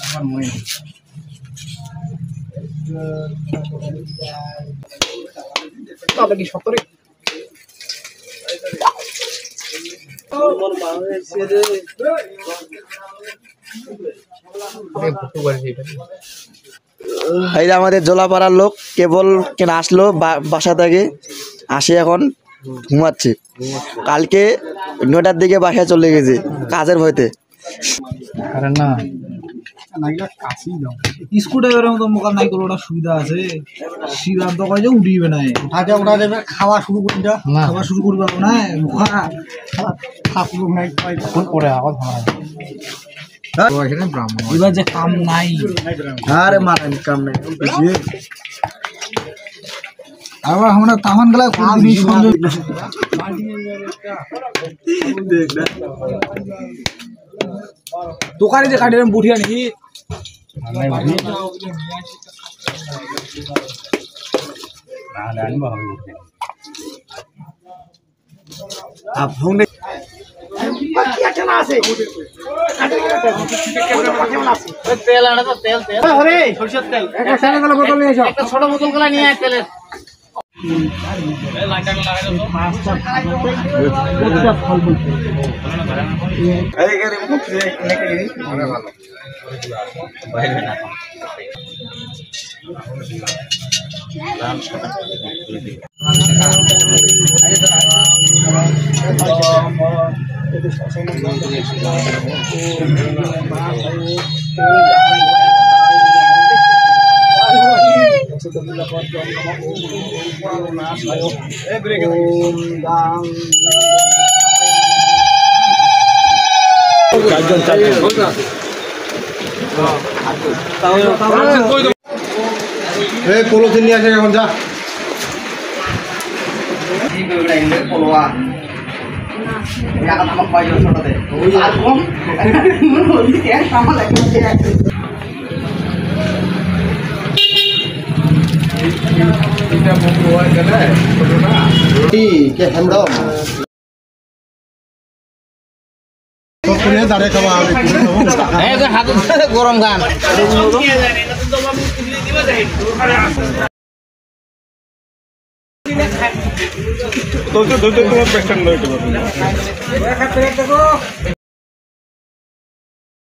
আমার মনে নেই তবে কি 17 এই যে আমাদের জোলাপাড়ার লোক কেবল কেন আসলো বাসা থেকে আসে এখন ঘুমাচ্ছে কালকে 9টার দিকে বাসায় চলে গেছে কাজের ভয়তে আরে না স্ক্রুড্রাইভারের মতো মোকাম নাই করলে ওটা সুবিধা আছে সিদ্ধান্ত কয় যে উঠিবে না ওটা দেবে খাওয়া শুরু করি খাওয়া শুরু করবে না ফোন করে আবার এবার যে কাম নাই আরে মারেন কাম নাই আবার আমরা তামান গেলা দোকানে যে কাটে বুঠিয়া নাকি ছোট বোতল গুলা নিয়ে তেলের পলিথিন নিয়ে আসে এখন যা গরম গান তোমার